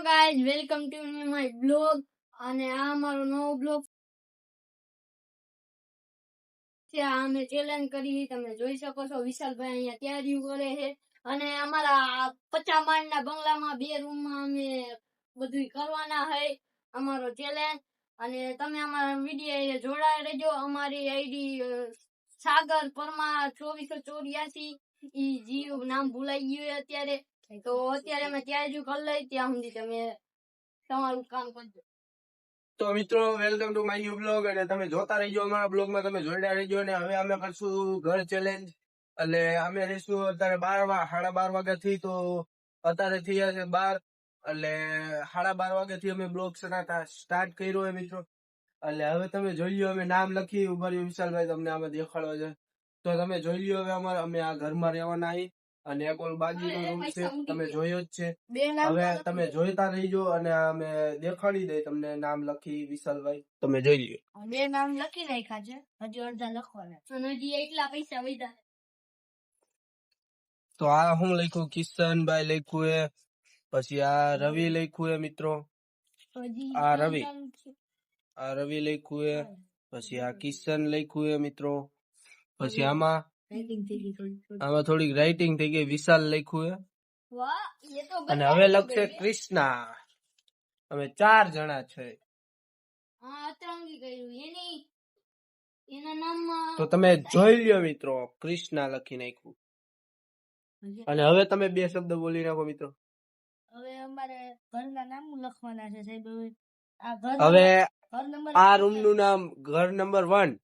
Guys welcome to my blog અને આ અમારો નવો બ્લોગ છે. આ અમે ચેલેન્જ કરી તમે જોઈ શકો છો. વિશાલભાઈ અહીંયા તૈયારી કરે છે અને અમારા 50 માળના બંગલામાં 2 રૂમમાં અમે બધું કરવાના છે અમારો ચેલેન્જ. અને તમે અમારા વિડિયો જોડાઈ રહેજો. અમારી આઈડી સાગર પરમાર 2484 ઈ જીઓ નામ ભૂલાઈ ગયું અત્યારે. તો અત્યારે અમે તૈયારી કરી લઈ ત્યાં સુધી તમે તમારું કામ કરજો. તો મિત્રો welcome to my new blog અને તમે જોતા રહેજો અમારા બ્લોગમાં, તમે જોડ્યા રહેજો. અને હવે અમે કરશું ઘર ચેલેન્જ. એટલે અમે રહીશું અત્યારે 12:30 વાગ્યાથી. તો અત્યારે થયા છે 12 એટલે 12:30 વાગ્યાથી અમે બ્લોગ સ્ટાર્ટ કર્યો હોય મિત્રો. એટલે હવે તમે જોઈ લો, અમે નામ લખી ઉભા વિશાલભાઈ તમને આમાં દેખાડવા છે. તો તમે જોઈ લો હવે અમે આ ઘરમાં રહેવાના છીએ અને એક ઓલ બાજુનો રૂમ છે તમે જોયો જ છે. હવે તમે જોઈતા રહીજો અને અમે દેખાડી દઈ તમને નામ લખી વિશાલભાઈ, તમે જોઈ લ્યો. 2 નામ લખી નાખ્યા છે, હજી અડધા લખવાના અને હજી એટલા પૈસા વધ્યા. તો આ હું લખ્યું, કિશનભાઈ લખ્યું હે, પછી આ રવિ લખ્યું હે મિત્રો, આ રવિ લખ્યું હે, પછી આ કિશન લખ્યું હે મિત્રો, પછી આમાં થોડીક રાઇટિંગ થઈ ગઈ, વિશાલ લખ્યું હે. અને હવે લખશે કૃષ્ણા. અમે 4 જણા છે. તો તમે જોઈ લ્યો મિત્રો, કૃષ્ણા લખી નાખ્યું. અને હવે તમે 2 શબ્દ બોલી નાખો મિત્રો. હવે અમારે ઘરના નામ લખવાના છે સાહેબ. હવે આ રૂમ નું નામ ઘર નંબર 1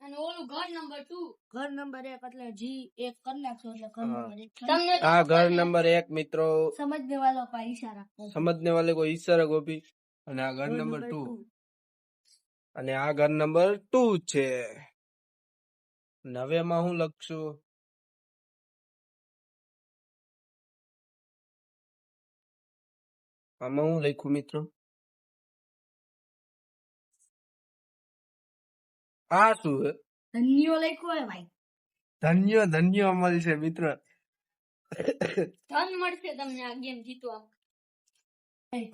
અને ઓલું ઘર નંબર 2. ઘર નંબર 1 એટલે જી 1 કરી નાખશો એટલે ઘર નંબર 1. આ ઘર નંબર 1 મિત્રો. સમજને વાલો કો ઈશારા, સમજને વાલે કો ઈશારા ગોપી. અને આ ઘર નંબર 2 અને આ ઘર નંબર 2 છે. હવે એમાં હું લખશું, આમાં હું લખ્યું મિત્રો, આ શું હે? ધન્યો લખ્યો હે ભાઈ. ધન્ય મળશે મિત્ર. ધન મળશે તમને આ ગેમ જીતવા.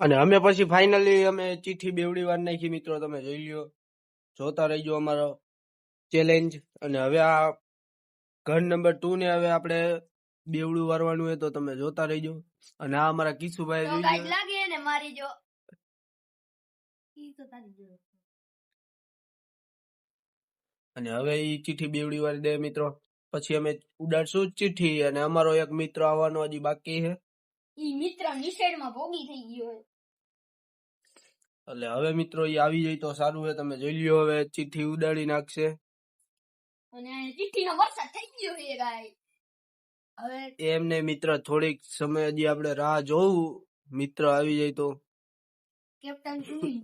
અને અમે પછી ફાઇનલી અમે ચીઠી બેવડી વાર નાખી મિત્રો, તમે જોઈ લ્યો. જોતા રહીજો અમારો ચેલેન્જ. અને હવે આ ઘર નંબર 2 ને હવે આપણે બેવડું વારવાનું હોય તો તમે જોતા રહીજો. અને આ અમારા કિશુભાઈ જોઈ લો. લાગે ને મારી જો ઈ તો તારી જો. અને હવે ઈ ચીઠી બેવડી વાળી દે મિત્રો. પછી અમે ઉડાડશું ચીઠી. અને અમારો એક મિત્ર આવવાનો હજી બાકી છે. ઈ મિત્ર નિષેધમાં ભોગી થઈ ગયો છે. એટલે હવે મિત્રો ઈ આવી જાય તો સારું છે. તમે જોઈ લ્યો, હવે ચીઠી ઉડાડી નાખશે. અને ચીઠીનો વરસાદ થઈ ગયો છે ગાય. હવે એમને મિત્ર થોડીક સમય હજી આપણે રાહ જોવું, મિત્ર આવી જાય તો. કેપ્ટન ચૂઈ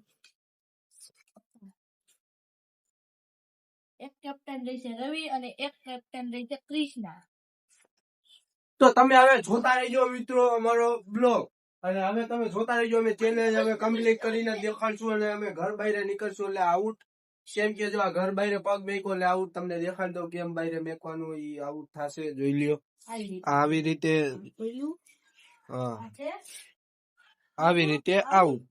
એક કેપ્ટન રહેશે રવિ અને એક કેપ્ટન રહેશે કૃષ્ણા. તો તમે હવે જોતા રહેજો મિત્રો અમારો બ્લોગ. અને હવે તમે જોતા રહેજો, અમે ચેલેન્જ હવે કમ્પ્લીટ કરીને દેખાડશું. અને અમે ઘર બહાર નીકળશું એટલે આઉટ. સેમ કે જો આ ઘર બહાર પગ મેકો એટલે આઉટ. તમને દેખાડ દઉં કેમ બહાર મેકવાનું, એ આઉટ થશે. જોઈ લ્યો આવી રીતે. હા, આવી રીતે આઉટ.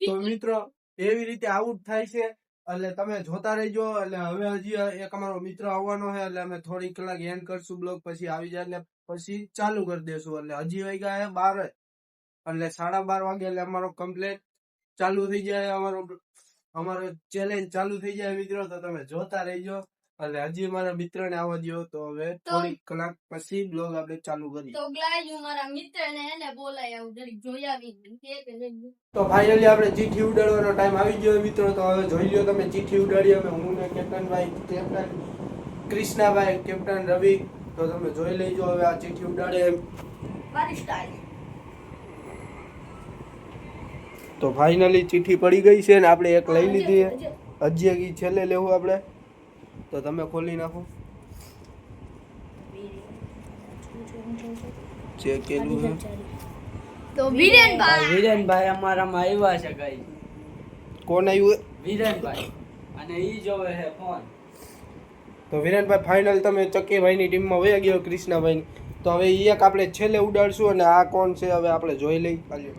તો મિત્રો એવી રીતે આઉટ થાય છે. એટલે તમે જોતા રહેજો. એટલે હવે હજી એક અમારો મિત્ર આવવાનો છે એટલે અમે થોડી કલાક એન્ડ કરશું બ્લોગ. પછી આવી જાય એટલે પછી ચાલુ કરી દેશું. એટલે હજી વાગ્યા છે 12 એટલે 12:30 વાગે એટલે અમારો કમ્પ્લીટ ચાલુ થઈ જાય. અમારો ચેલેન્જ ચાલુ થઈ જાય મિત્રો. તો તમે જોતા રહેજો. એટલે હજી મારા મિત્રને આવવા દો. તો હવે થોડી કલાક પછી બ્લોગ આપણે ચાલુ કરીએ. તો ગાઈસ હું મારા મિત્રને એને બોલાય આવું જરીક જોઈ આવી. તો ફાઇનલી આપણે ચીઠી ઉડાડવાનો ટાઈમ આવી ગયો મિત્રો. તો હવે જોઈ લ્યો તમે ચીઠી ઉડાડી. અમે હું ને કેપ્ટનભાઈ, કેપ્ટન કૃષ્ણાભાઈ, કેપ્ટન રવિ. તો તમે જોઈ લેજો હવે આ ચીઠી ઉડાડે એમ. તો ફાઇનલી ચીઠી પડી ગઈ છે ને આપણે એક લઈ લીધી છે. હજી એક છેલ્લે લેવું આપણે. તો તમે ખોલી નાખો. ચેક કેલું છે. તો વિરેનભાઈ અમારામાં આવ્યા છે ગાઈ. કોણ આવ્યું? વિરેનભાઈ. અને ઈ જોવે છે ફોન. તો વિરેનભાઈ ફાઇનલ તમે ચક્કીભાઈની ટીમમાં વયા ગયો કૃષ્ણાભાઈ. તો હવે ઈ એક આપણે છેલ્લે ઉડાડશું અને આ કોણ છે હવે આપણે જોઈ લઈ ખાલી.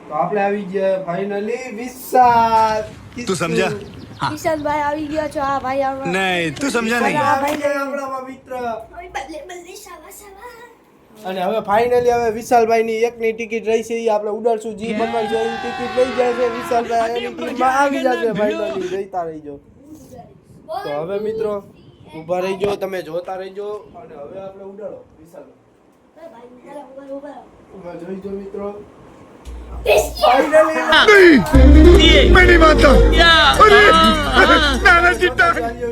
તો આપણે આવી ગયા ફાઇનલી વિશાલ. તું સમજા? વિશાલભાઈ આવી ગયા છો. આ ભાઈ આવવા नहीं तू समझा नहीं આવી ગયા આપણા મિત્ર. અને હવે ફાઇનલી હવે વિશાલભાઈ ની એકની ટિકિટ રહી છે ઈ આપણે ઉડાડશું. જી બંગલ છે ઈ ટિકિટ લઈ જાય છે વિશાલભાઈ એની ટીમમાં આવી જશે ફાઇનલી. જઈતા રહીજો. તો હવે મિત્રો ઊભા રહીજો, તમે જોતા રહીજો અને હવે આપણે ઉડાડો વિશાલભાઈ. જોઈજો મિત્રો ફાઇનલી मैं नहीं मानता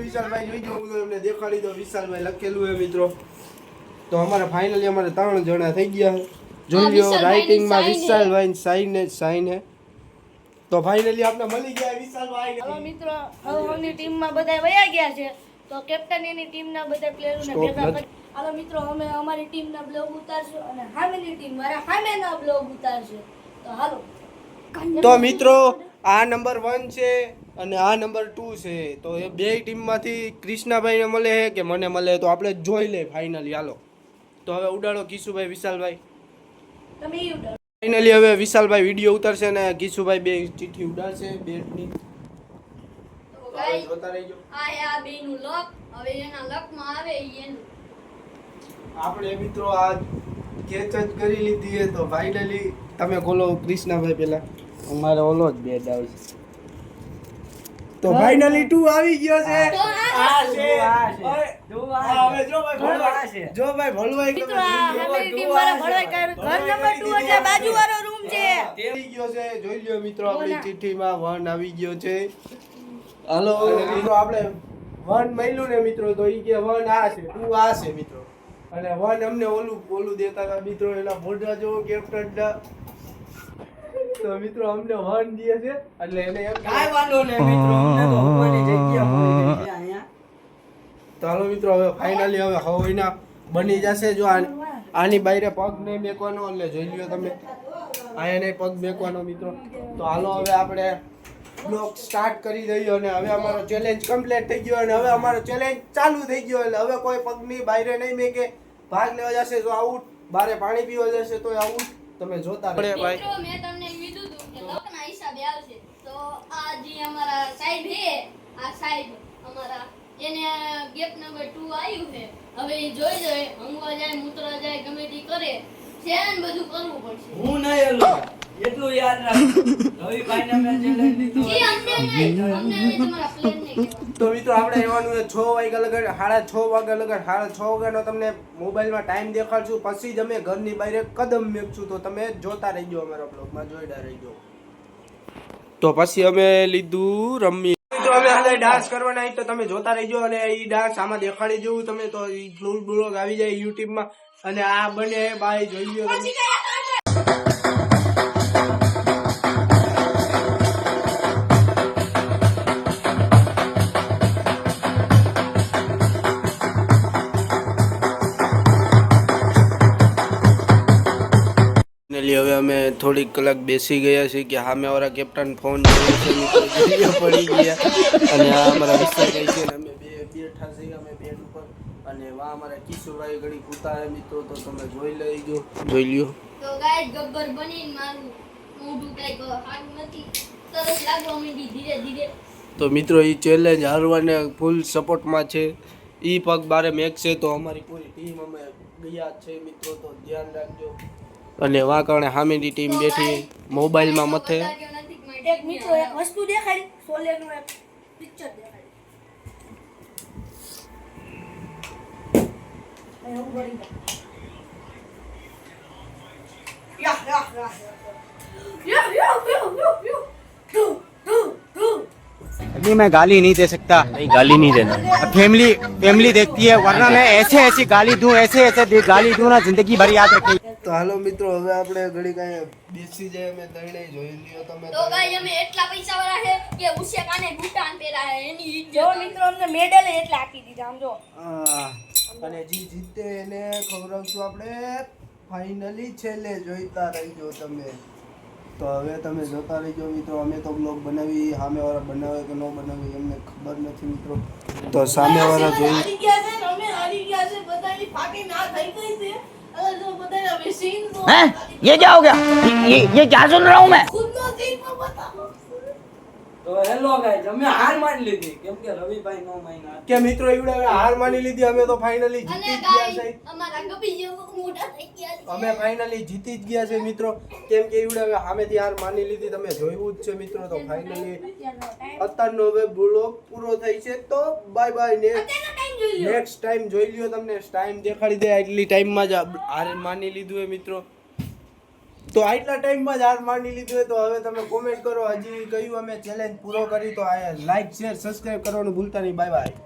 વિશાલભાઈ જોઈજો. હું તમને દેખાડી દો વિશાલભાઈ લખેલું હે મિત્રો. તો અમારે ફાઇનલી અમારે 3 જણા થઈ ગયા. જોઈ લ્યો રાઇટિંગ માં વિશાલભાઈ સાઈન હે. તો ફાઇનલી આપણે મળી ગયા વિશાલભાઈ. હવે મિત્રો હવે અમની ટીમમાં બધા વયા ગયા છે. તો કેપ્ટનની ટીમના બધા પ્લેયરોને ભેગા કરી હાલો મિત્રો અમે અમારી ટીમના બ્લોગ ઉતારશું અને સામેની ટીમ મારા સામેના બ્લોગ ઉતારશે. તો હાલો. તો મિત્રો આ નંબર 1 છે અને આ નંબર 2 છે. તો એ બે ટીમમાંથી કૃષ્ણાભાઈને મળે છે કે મને મળે તો આપણે જોઈ લઈએ ફાઇનલી. હાલો તો હવે ઉડાડો કિશુભાઈ વિશાલભાઈ. તમે ઈ ઉતારો. ફાઇનલી હવે વિશાલભાઈ વિડીયો ઉતારશે અને કિશુભાઈ બે ચિઠ્ઠી ઉડાડશે બેટની. તો ગાઈસ જોતા રહીજો. આ બેનું લક હવે એના લકમાં આવે ઈ એનું. આપણે મિત્રો આ કેચ જ કરી લીધી છે. તો ફાઇનલી તમે બોલો કૃષ્ણાભાઈ પેલા. અમારે ઓલો જ બેટ આવશે. તો ફાઇનલી 2 આવી ગયો છે. તો આ છે. આ છે. હવે જો હવે જો ભાઈ આ ભળવાય છે. જો ભાઈ ભળવાય મિત્રો આ સામેની ટીમ વાળા ભળવાઈ ઘર નંબર 2 એટલે બાજુવાળો રૂમ છે. આવી ગયો છે. જોઈ લ્યો મિત્રો આપણી ચિઠ્ઠીમાં 1 આવી ગયો છે. હાલો મિત્રો આપણે 1 મળ્યું ને મિત્રો તો ઈ કે 1 આ છે 2 આ છે મિત્રો. અને 1 અમને ઓલું દેતા હતા મિત્રો એના મોઢા જો કેપ્ટન. તો મિત્રો અમને 1 દે છે એટલે એને એમ કાંઈ વાંધો નહીં મિત્રો, અમને તો હોવાની જગ્યા મળી ગઈ છે અહીંયા. તો હાલો મિત્રો હવે ફાઇનલી હવે હવાઈના બની જશે. જો આની બાયરે પગ નહીં મેકવાનો એટલે જોઈ લ્યો તમે આયા નહીં પગ મેકવાનો મિત્રો. તો હાલો હવે આપણે બ્લોગ સ્ટાર્ટ કરી દઈએ અને હવે અમારો ચેલેન્જ કમ્પ્લીટ થઈ ગયો અને હવે અમારો ચેલેન્જ ચાલુ થઈ ગયો એટલે હવે કોઈ પગની બાયરે નહીં મેકે. ભાગ લેવા જશે તો આઉટ, બારે પાણી પીવા જશે તો આઉટ. તમે જોતા રહો ભાઈ. મિત્રો મેં તમને કીધું હતું કે લકના હિસાબે આવશે. તો આ જે અમારા સાહેબ હે આ સાહેબ અમારા એને ગેપ નંબર 2 આવ્યું છે. હવે એ જોઈ જોઈએ હંગવા જાય મૂતરા જાય ગમે તે કરે છે ને બધું કરવું પડશે. હું નહીં હલું. એટલું યાદ રાખજો. રવિભાઈને મેં challenge લીધો. જી અમને નહીં તમારા પ્લેયરને કહેવાનું. તો મિત્રો આપણે રહેવાનું છે 6 વાગ્યા લગન 6:30 વાગ્યા લગન 6:30 વાગ્યાનો તમને મોબાઈલમાં ટાઈમ દેખાડશું. પછી જ અમે ઘરની બહાર કદમ મેકશું. તો તમે જોતા રહેજો અમારા બ્લોગમાં, જોઈડા રહેજો. તો પછી અમે લીધું રમી. તો અમે આજે ડાન્સ કરવાના હોય તો તમે જોતા રહેજો અને ઈ ડાન્સ આમાં દેખાડી જેવું તમે તો ઈ ફૂલ બ્લોગ આવી જાય YouTube માં. અને આ બને બાય જોઈ લ્યો તમે. હવે અમે થોડીક કલાક બેસી ગયા છીએ કે સામે વાળા કેપ્ટન ફોન પડી ગયા અને આ અમારા વિસ્તાર ગઈ છે અને અમે બેઠા છીએ અમે બેડ ઉપર અને વા અમારા કિશોરભાઈ ઘડી કૂતા મિત્રો. તો તમે જોઈ લ્યો. તો ગાઈસ ગબ્બર બનીને મારું મોઢું કઈક હારું નથી સરસ લાગવા માંડી ધીરે ધીરે. તો મિત્રો એ ચેલેન્જ હારવાને ફૂલ સપોર્ટમાં છે. એ પગ બારે મેક છે તો અમારી પૂરી ટીમ અમે ગયા છે મિત્રો. તો ધ્યાન રાખજો. અને વા કારણે સામેની ટીમ બેઠી મોબાઈલમાં મથે. એક મિત્રો એક વસ્તુ દેખાડી સોલેનું એક પિક્ચર દેખાડી. એવું કરી अभी मैं गाली नहीं दे सकता। नहीं गाली नहीं देना। फैमिली देखती है वरना मैं ऐसे ऐसी गाली दूं ऐसे गाली दूं ना जिंदगी भर याद रखेगी। તો હાલો મિત્રો હવે આપણે ઘડી કાંઈ બેસી જાય અમે દઈને જોઈ લ્યો તમે. તો ગાઈસ અમે એટલા પૈસા વાળા છે કે ઉસે કાને બૂટાન પહેરા છે એની ઇજ્જત. જો મિત્રો અમને મેડલ એટલે આપી દીધા આમ જો. અને જે જીતે એને ખવડાવશું આપણે ફાઇનલી છેલ્લે. જોઈતા રહેજો તમે. તો હવે તમે જોતા રહેજો મિત્રો. અમે તો બ્લોગ બનાવી, સામેવાળા બનાવે કે ન બનાવે એમને ખબર નથી મિત્રો. તો સામેવાળા જોઈ હારી ગયા છે ને, અમે હારી ગયા છે, બધાની ફાટી ના થઈ ગઈ છે. હવે જો બધાને હવે સીન તો हैं ये क्या हो गया ये क्या सुन रहा हूँ मैं ખુદનો સીન તો બતાવો. તો હેલો ગાઈસ અમે હાર માની લીધી કેમ કે રવિભાઈ નો મહિના કે મિત્રો એવડે હવે હાર માની લીધી. અમે તો ફાઇનલી અને જીતી જ ગયા ગાઈસ છે. અમારા ગભીઓ મોટા થઈ ગયા છે. અમે ફાઇનલી જીતી જ ગયા છે મિત્રો. કેમ કે એવડે હવે સામેથી હાર માની લીધી. તમે જોયું જ છે મિત્રો. તો ફાઇનલી અત્યારનો હવે બ્લોગ પૂરો થઈ છે. તો બાય બાય. અત્યારનો ટાઈમ જોઈ લો. નેક્સ્ટ ટાઈમ જોઈ લ્યો. તમને ટાઈમ દેખાડી દે. આટલી ટાઈમમાં જ હાર માની લીધું હોય મિત્રો. તો આટલા ટાઈમમાં જ હાર માની લીધું હોય તો હવે તમે કોમેન્ટ કરો હજી કયું અમે ચેલેન્જ પૂરો કરી. તો આ લાઈક શેર સબસ્ક્રાઇબ કરવાનું ભૂલતા નહીં. Bye bye.